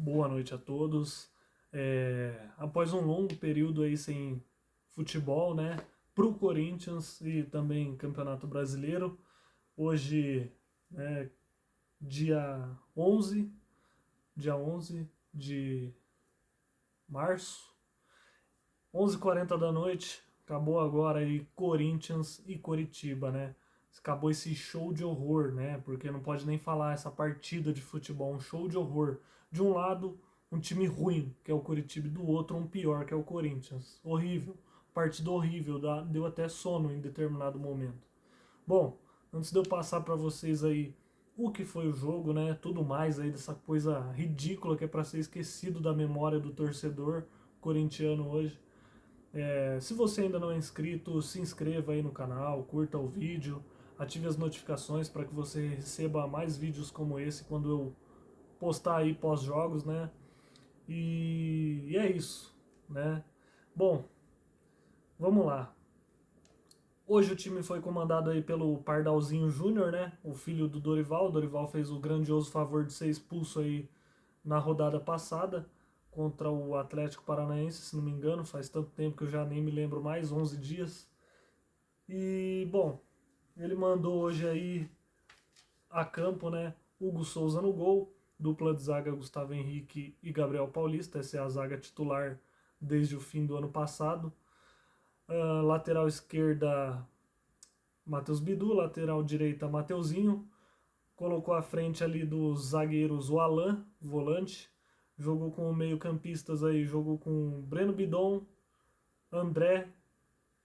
Boa noite a todos. Após um longo período aí sem futebol, né, pro Corinthians e também Campeonato Brasileiro, hoje, né, dia 11, dia 11 de março, 11h40 da noite, acabou agora aí Corinthians e Coritiba, né? Acabou esse show de horror, né? Porque não pode nem falar essa partida de futebol, um show de horror. De um lado, um time ruim, que é o Coritiba, e do outro, um pior, que é o Corinthians. Horrível. Partida horrível, deu até sono em determinado momento. Bom, antes de eu passar para vocês aí o que foi o jogo, né? Tudo mais aí dessa coisa ridícula que é para ser esquecido da memória do torcedor corintiano hoje. Se você ainda não é inscrito, se inscreva aí no canal, curta o vídeo, ative as notificações para que você receba mais vídeos como esse quando eu postar aí pós-jogos, né? E é isso, né? Bom, vamos lá. Hoje o time foi comandado aí pelo Pardalzinho Júnior, né? O filho do Dorival. O Dorival fez o grandioso favor de ser expulso aí na rodada passada contra o Atlético Paranaense, se não me engano. Faz tanto tempo que eu já nem me lembro mais, 11 dias. E, bom, ele mandou hoje aí a campo, né? Hugo Souza no gol, dupla de zaga Gustavo Henrique e Gabriel Paulista. Essa é a zaga titular desde o fim do ano passado. Lateral esquerda, Matheus Bidu, lateral direita, Mateuzinho. Colocou à frente ali dos zagueiros o Alan, volante. Jogou com meio-campistas aí, jogou com Breno Bidon, André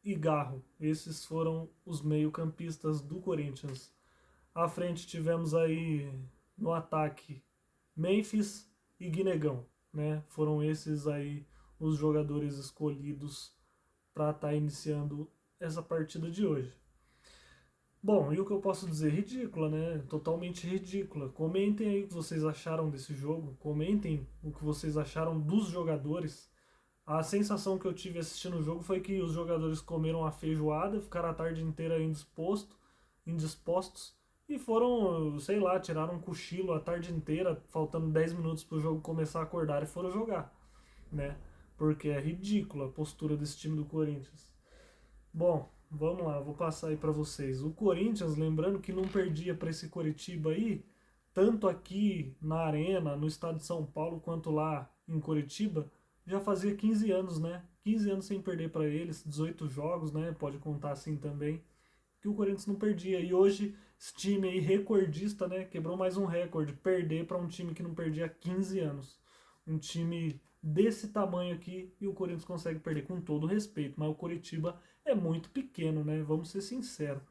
e Garro. Esses foram os meio-campistas do Corinthians. À frente tivemos aí no ataque Memphis e Guinegão, né? Foram esses aí os jogadores escolhidos para estar iniciando essa partida de hoje. Bom, e o que eu posso dizer? Ridícula, né? Totalmente ridícula. Comentem aí o que vocês acharam desse jogo. Comentem o que vocês acharam dos jogadores. A sensação que eu tive assistindo o jogo foi que os jogadores comeram a feijoada, ficaram a tarde inteira indispostos e foram, sei lá, tiraram um cochilo a tarde inteira, faltando 10 minutos para o jogo começar a acordar e foram jogar, né? Porque é ridícula a postura desse time do Corinthians. Bom, vamos lá, vou passar aí para vocês. O Corinthians, lembrando que não perdia para esse Coritiba aí, tanto aqui na Arena, no estado de São Paulo, quanto lá em Coritiba, já fazia 15 anos, né? 15 anos sem perder para eles, 18 jogos, né? Pode contar assim também, que o Corinthians não perdia. E hoje, esse time aí recordista, né? Quebrou mais um recorde, perder para um time que não perdia há 15 anos. Um time desse tamanho aqui e o Corinthians consegue perder com todo respeito, mas o Coritiba é muito pequeno, né? Vamos ser sinceros.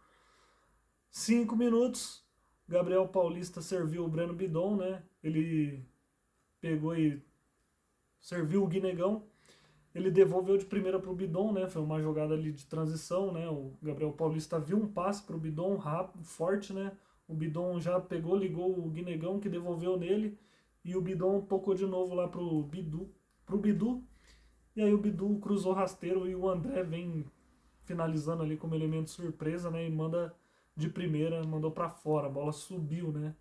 5 minutos, Gabriel Paulista serviu o Breno Bidon, né? Ele pegou e serviu o Guinegão. Ele devolveu de primeira para o Bidon, né? Foi uma jogada ali de transição, né? O Gabriel Paulista viu um passe para o Bidon rápido, forte, né? O Bidon já pegou, ligou o Guinegão que devolveu nele e o Bidon tocou de novo lá pro Bidu. E aí o Bidu cruzou rasteiro e o André vem finalizando ali como elemento surpresa, né? E manda de primeira, mandou para fora, a bola subiu, né?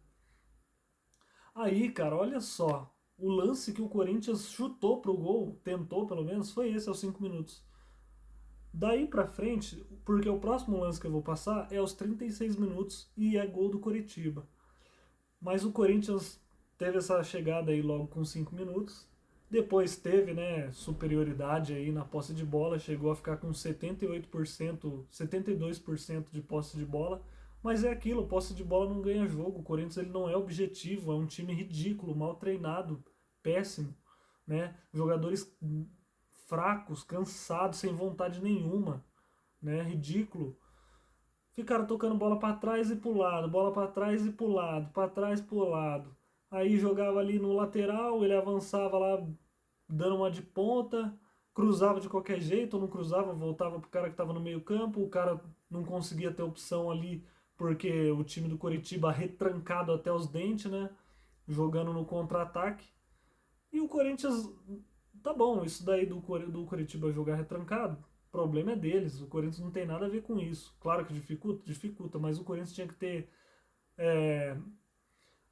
Aí, cara, olha só. O lance que o Corinthians chutou pro gol, tentou pelo menos, foi esse aos 5 minutos. Daí pra frente, porque o próximo lance que eu vou passar é aos 36 minutos e é gol do Coritiba. Mas o Corinthians teve essa chegada aí logo com 5 minutos. Depois teve, né, superioridade aí na posse de bola, chegou a ficar com 78%, 72% de posse de bola. Mas é aquilo, posse de bola não ganha jogo. O Corinthians ele não é objetivo, é um time ridículo, mal treinado, péssimo, né? Jogadores fracos, cansados, sem vontade nenhuma, né? Ridículo. Ficaram tocando bola para trás e pro lado, bola para trás e pro lado, para trás e pro lado. Aí jogava ali no lateral, ele avançava lá dando uma de ponta, cruzava de qualquer jeito, ou não cruzava, voltava pro cara que estava no meio-campo, o cara não conseguia ter opção ali porque o time do Coritiba retrancado até os dentes, né? Jogando no contra-ataque. E o Corinthians, tá bom, isso daí do Coritiba jogar retrancado, o problema é deles. O Corinthians não tem nada a ver com isso. Claro que dificulta, dificulta, mas o Corinthians tinha que ter é,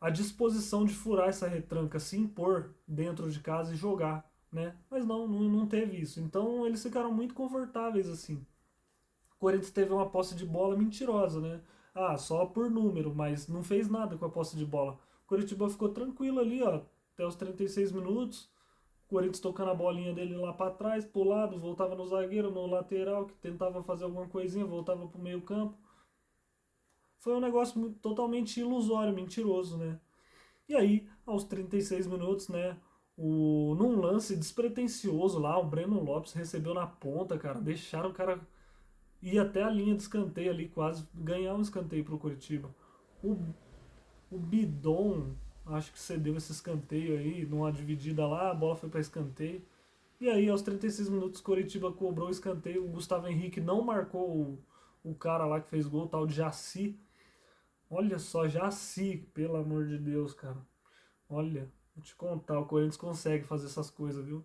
a disposição de furar essa retranca, se impor dentro de casa e jogar, né? Mas não teve isso. Então eles ficaram muito confortáveis assim. O Corinthians teve uma posse de bola mentirosa, né? Ah, só por número, mas não fez nada com a posse de bola. O Coritiba ficou tranquilo ali, ó, até os 36 minutos. O Corinthians tocando a bolinha dele lá para trás, pro lado, voltava no zagueiro, no lateral, que tentava fazer alguma coisinha, voltava pro meio campo. Foi um negócio totalmente ilusório, mentiroso, né? E aí, aos 36 minutos, né, num lance despretensioso lá, o Breno Lopes recebeu na ponta, cara, deixaram o cara ir até a linha de escanteio ali, quase ganhar um escanteio pro Curitiba. O, o Bidon, acho que cedeu esse escanteio aí, numa dividida lá, a bola foi para escanteio. E aí, aos 36 minutos, Curitiba cobrou o escanteio, o Gustavo Henrique não marcou o cara lá que fez gol, o tal de Jaci. Olha só, Jaci, pelo amor de Deus, cara. Olha, vou te contar, o Corinthians consegue fazer essas coisas, viu?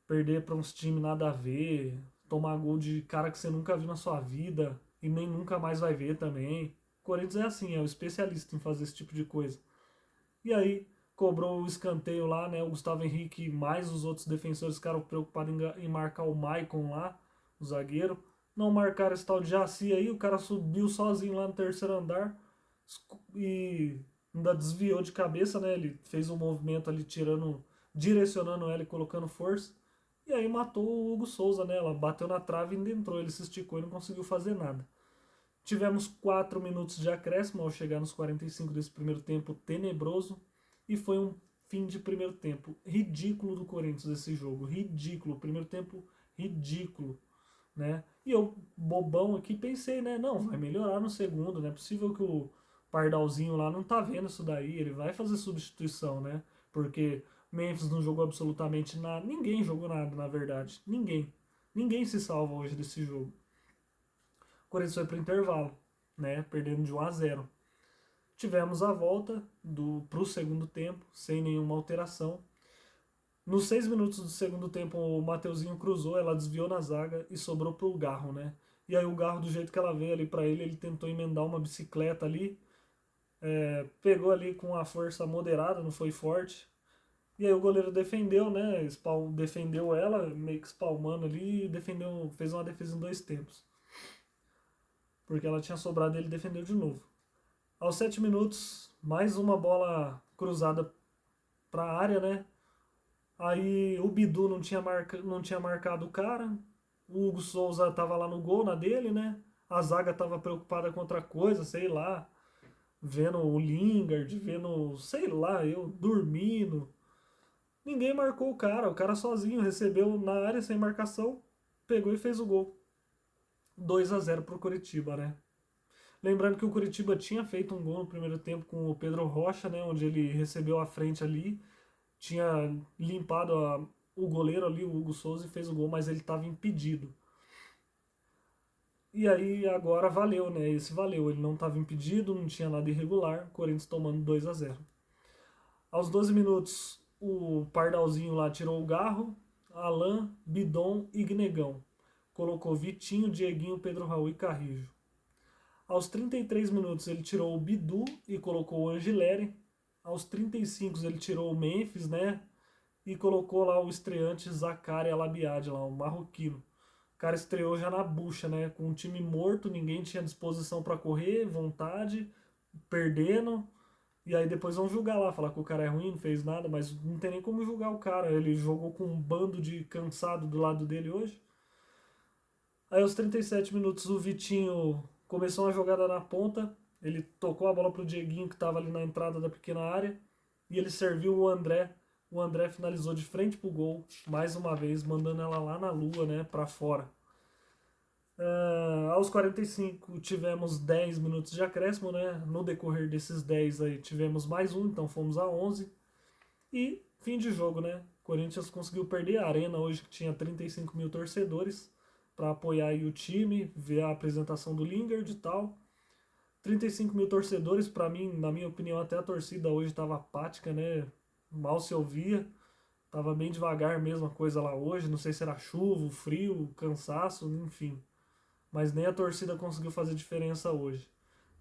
Perder pra uns times nada a ver, tomar gol de cara que você nunca viu na sua vida e nem nunca mais vai ver também. O Corinthians é assim, é o especialista em fazer esse tipo de coisa. E aí, cobrou o escanteio lá, né? O Gustavo Henrique mais os outros defensores ficaram preocupados em marcar o Maicon lá, o zagueiro. Não marcaram esse tal de Jaci aí, o cara subiu sozinho lá no terceiro andar e ainda desviou de cabeça, né? Ele fez um movimento ali tirando, direcionando ela e colocando força. E aí matou o Hugo Souza, né? Ela bateu na trave e ainda entrou. Ele se esticou e não conseguiu fazer nada. Tivemos 4 minutos de acréscimo ao chegar nos 45 desse primeiro tempo tenebroso. E foi um fim de primeiro tempo ridículo do Corinthians esse jogo. Ridículo. Primeiro tempo ridículo, né? E eu, bobão aqui, pensei, né? Não, vai melhorar no segundo, não é possível que o Pardalzinho lá não tá vendo isso daí, ele vai fazer substituição, né? Porque Memphis não jogou absolutamente nada, ninguém jogou nada, na verdade, ninguém. Ninguém se salva hoje desse jogo. O Corinthians foi pro intervalo, né? Perdendo de 1-0. Tivemos a volta pro segundo tempo, sem nenhuma alteração. Nos 6 minutos do segundo tempo, o Mateuzinho cruzou, ela desviou na zaga e sobrou pro Garro, né? E aí o Garro, do jeito que ela veio ali para ele, ele tentou emendar uma bicicleta ali, pegou ali com a força moderada, não foi forte. E aí o goleiro defendeu, né? Defendeu ela, meio que espalmando ali, e defendeu, fez uma defesa em 2 tempos. Porque ela tinha sobrado e ele defendeu de novo. Aos 7 minutos, mais uma bola cruzada para a área, né? Aí o Bidu não tinha marcado o cara. O Hugo Souza tava lá no gol, na dele, né? A zaga tava preocupada com outra coisa, sei lá. Vendo o Lingard, vendo, sei lá, eu dormindo. Ninguém marcou o cara sozinho recebeu na área sem marcação, pegou e fez o gol. 2-0 pro Curitiba, né? Lembrando que o Curitiba tinha feito um gol no primeiro tempo com o Pedro Rocha, né? Onde ele recebeu a frente ali, tinha limpado o goleiro ali, o Hugo Souza, e fez o gol, mas ele estava impedido. E aí agora valeu, né? Esse valeu. Ele não estava impedido, não tinha nada irregular. Corinthians tomando 2-0. Aos 12 minutos, o Pardalzinho lá tirou o Garro, Alain, Bidon e Gnegão. Colocou Vitinho, Dieguinho, Pedro Raul e Carrijo. Aos 33 minutos ele tirou o Bidu e colocou o Angileri. Aos 35 ele tirou o Memphis, né? E colocou lá o estreante Zaccaria Labiade, lá, o marroquino. O cara estreou já na bucha, né? Com um time morto, ninguém tinha disposição para correr, vontade, perdendo. E aí depois vão julgar lá, falar que o cara é ruim, não fez nada, mas não tem nem como julgar o cara. Ele jogou com um bando de cansado do lado dele hoje. Aí aos 37 minutos o Vitinho começou uma jogada na ponta. Ele tocou a bola pro Dieguinho que estava ali na entrada da pequena área. E ele serviu o André. O André finalizou de frente pro gol, mais uma vez, mandando ela lá na lua, né, pra fora. Aos 45 tivemos 10 minutos de acréscimo, né? No decorrer desses 10 aí tivemos mais um, então fomos a 11. E fim de jogo, né? Corinthians conseguiu perder a arena hoje que tinha 35 mil torcedores para apoiar aí o time, ver a apresentação do Lingard e tal. 35 mil torcedores, para mim, na minha opinião, até a torcida hoje estava apática, né? Mal se ouvia, tava bem devagar mesmo a coisa lá hoje. Não sei se era chuva, frio, cansaço, enfim. Mas nem a torcida conseguiu fazer diferença hoje,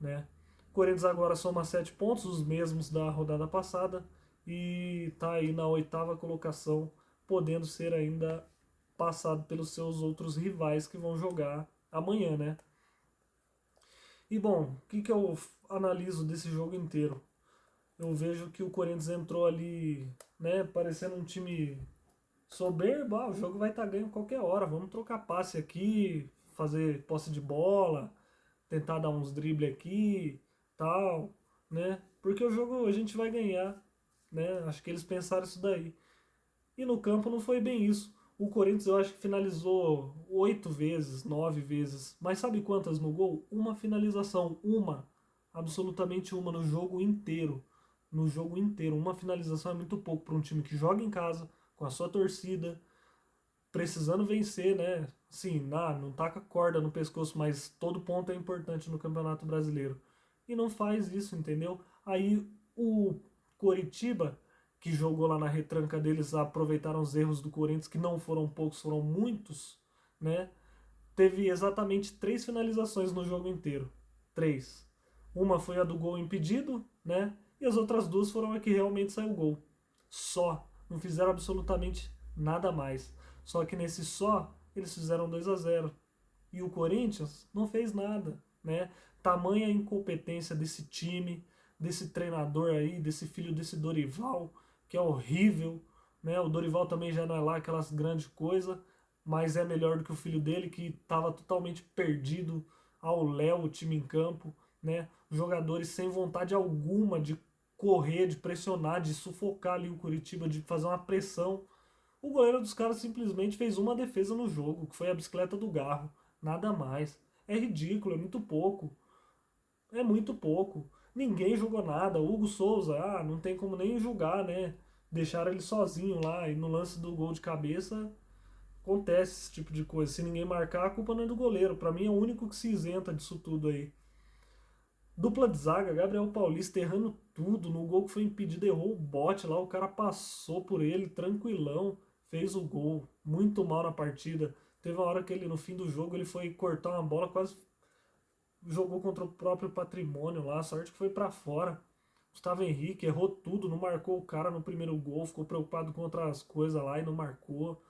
né? Corinthians agora soma 7 pontos, os mesmos da rodada passada, e está aí na 8ª colocação, podendo ser ainda passado pelos seus outros rivais que vão jogar amanhã, né? E bom, o que eu analiso desse jogo inteiro? Eu vejo que o Corinthians entrou ali, né, parecendo um time soberbo. O jogo vai estar ganho qualquer hora, vamos trocar passe aqui, fazer posse de bola, tentar dar uns dribles aqui, tal, né? Porque o jogo a gente vai ganhar, né? Acho que eles pensaram isso daí. E no campo não foi bem isso. O Corinthians eu acho que finalizou 8 vezes, 9 vezes. Mas sabe quantas no gol? Uma finalização, uma. Absolutamente uma no jogo inteiro. No jogo inteiro. Uma finalização é muito pouco para um time que joga em casa, com a sua torcida, precisando vencer, né? Sim, não taca corda no pescoço, mas todo ponto é importante no Campeonato Brasileiro. E não faz isso, entendeu? Aí o Coritiba, que jogou lá na retranca deles, aproveitaram os erros do Corinthians, que não foram poucos, foram muitos, né? Teve exatamente 3 finalizações no jogo inteiro. 3. Uma foi a do gol impedido, né? E as outras 2 foram a que realmente saiu o gol. Só. Não fizeram absolutamente nada mais. Só que nesse só, eles fizeram 2-0. E o Corinthians não fez nada, né? Tamanha incompetência desse time, desse treinador aí, desse filho desse Dorival, que é horrível, né? O Dorival também já não é lá aquelas grandes coisas, mas é melhor do que o filho dele, que estava totalmente perdido ao léu o time em campo, né? Jogadores sem vontade alguma de correr, de pressionar, de sufocar ali o Curitiba, de fazer uma pressão. O goleiro dos caras simplesmente fez uma defesa no jogo, que foi a bicicleta do Garro. Nada mais. É ridículo, é muito pouco. É muito pouco. Ninguém jogou nada. O Hugo Souza, não tem como nem julgar, né? Deixaram ele sozinho lá e no lance do gol de cabeça acontece esse tipo de coisa. Se ninguém marcar, a culpa não é do goleiro. Pra mim é o único que se isenta disso tudo aí. Dupla de zaga, Gabriel Paulista errando tudo. No gol que foi impedido, errou o bote lá. O cara passou por ele, tranquilão, fez o gol. Muito mal na partida. Teve uma hora que ele, no fim do jogo, ele foi cortar uma bola, quase jogou contra o próprio patrimônio lá. A sorte que foi pra fora. Gustavo Henrique errou tudo, não marcou o cara no primeiro gol, ficou preocupado com outras coisas lá e não marcou.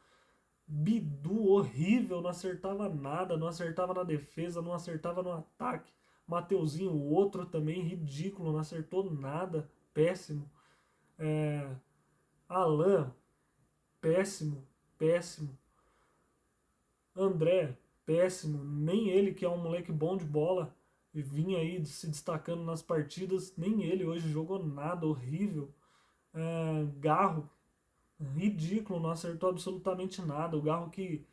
Bidu horrível, não acertava nada, não acertava na defesa, não acertava no ataque. Mateuzinho, outro também ridículo, não acertou nada, péssimo. É, Alan, péssimo, péssimo. André, péssimo. Nem ele, que é um moleque bom de bola, e vinha aí se destacando nas partidas, nem ele hoje jogou nada, horrível. Garro, ridículo, não acertou absolutamente nada. O Garro que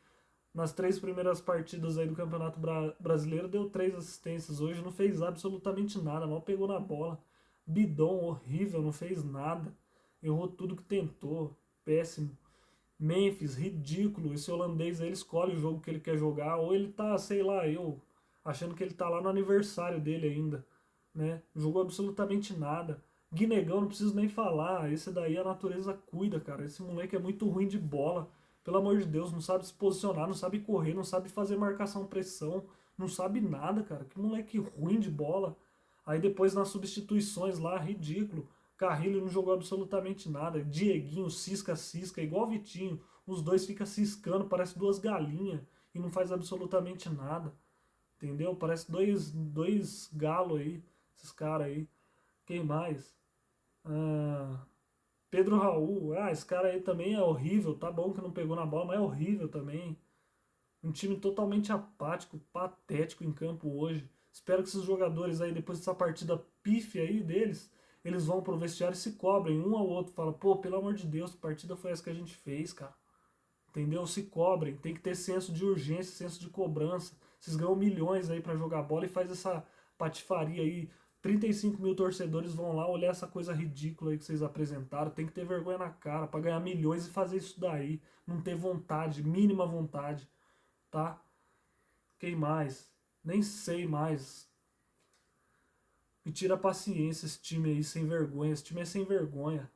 nas 3 primeiras partidas aí do Campeonato Brasileiro deu 3 assistências. Hoje não fez absolutamente nada, mal pegou na bola. Bidon, horrível, não fez nada. Errou tudo que tentou, péssimo. Memphis, ridículo. Esse holandês aí, ele escolhe o jogo que ele quer jogar, ou ele tá, sei lá, eu achando que ele tá lá no aniversário dele ainda, né? Jogou absolutamente nada. Guinegão, não preciso nem falar. Esse daí a natureza cuida, cara. Esse moleque é muito ruim de bola. Pelo amor de Deus, não sabe se posicionar, não sabe correr, não sabe fazer marcação-pressão, não sabe nada, cara. Que moleque ruim de bola. Aí depois nas substituições lá, ridículo. Carrilho não jogou absolutamente nada. Dieguinho, cisca, igual o Vitinho. Os dois ficam ciscando, parece 2 galinhas e não faz absolutamente nada. Entendeu? Parece dois galos aí, esses caras aí. Quem mais? Ah, Pedro Raul. Esse cara aí também é horrível. Tá bom que não pegou na bola, mas é horrível também. Um time totalmente apático, patético em campo hoje. Espero que esses jogadores aí, depois dessa partida pífia aí deles, eles vão pro vestiário e se cobrem um ao outro. Fala, pô, pelo amor de Deus, que partida foi essa que a gente fez, cara? Entendeu? Se cobrem. Tem que ter senso de urgência, senso de cobrança. Vocês ganham milhões aí pra jogar bola e faz essa patifaria aí. 35 mil torcedores vão lá olhar essa coisa ridícula aí que vocês apresentaram. Tem que ter vergonha na cara pra ganhar milhões e fazer isso daí. Não ter vontade, mínima vontade, tá? Quem mais? Nem sei mais. Me tira a paciência esse time aí sem vergonha. Esse time é sem vergonha.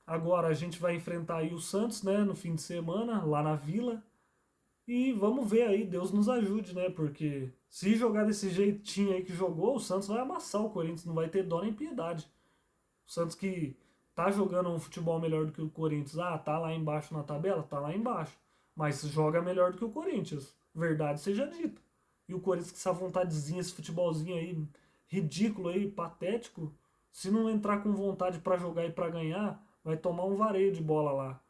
Agora a gente vai enfrentar aí o Santos, né, no fim de semana, lá na Vila. E vamos ver aí, Deus nos ajude, né? Porque se jogar desse jeitinho aí que jogou, o Santos vai amassar o Corinthians, não vai ter dó nem piedade. O Santos que tá jogando um futebol melhor do que o Corinthians, tá lá embaixo na tabela? Tá lá embaixo. Mas joga melhor do que o Corinthians. Verdade seja dita. E o Corinthians com essa vontadezinha, esse futebolzinho aí, ridículo aí, patético, se não entrar com vontade para jogar e para ganhar, vai tomar um vareio de bola lá.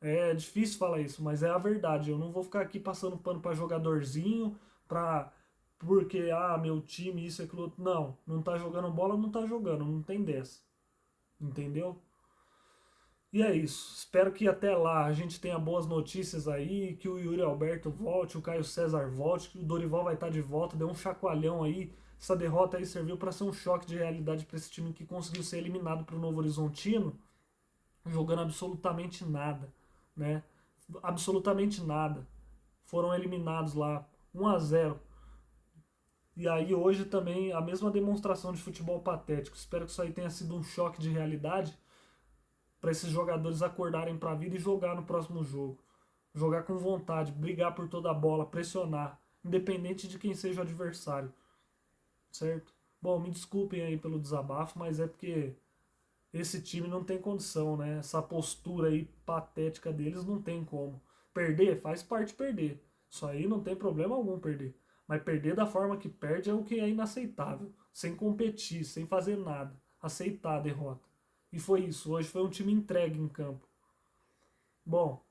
É difícil falar isso, mas é a verdade. Eu não vou ficar aqui passando pano para jogadorzinho, pra porque meu time isso e aquilo outro. Não, não tá jogando bola, não tá jogando, não tem dessa. Entendeu? E é isso. Espero que até lá a gente tenha boas notícias aí, que o Yuri Alberto volte, o Caio César volte, que o Dorival vai estar de volta, deu um chacoalhão aí. Essa derrota aí serviu para ser um choque de realidade para esse time que conseguiu ser eliminado para o Novo Horizontino, jogando absolutamente nada, né? Absolutamente nada. Foram eliminados lá, 1-0. E aí hoje também a mesma demonstração de futebol patético. Espero que isso aí tenha sido um choque de realidade para esses jogadores acordarem para a vida e jogar no próximo jogo. Jogar com vontade, brigar por toda a bola, pressionar, independente de quem seja o adversário, certo? Bom, me desculpem aí pelo desabafo, mas é porque esse time não tem condição, né? Essa postura aí patética deles não tem como. Perder faz parte perder. Isso aí não tem problema algum perder. Mas perder da forma que perde é o que é inaceitável. Sem competir, sem fazer nada. Aceitar a derrota. E foi isso. Hoje foi um time entregue em campo. Bom,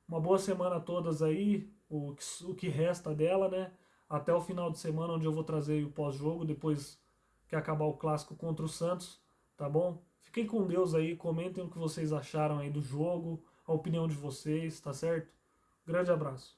uma boa semana a todas aí. O que resta dela, né? Até o final de semana, onde eu vou trazer o pós-jogo, depois que acabar o clássico contra o Santos, tá bom? Fiquem com Deus aí, comentem o que vocês acharam aí do jogo, a opinião de vocês, tá certo? Grande abraço.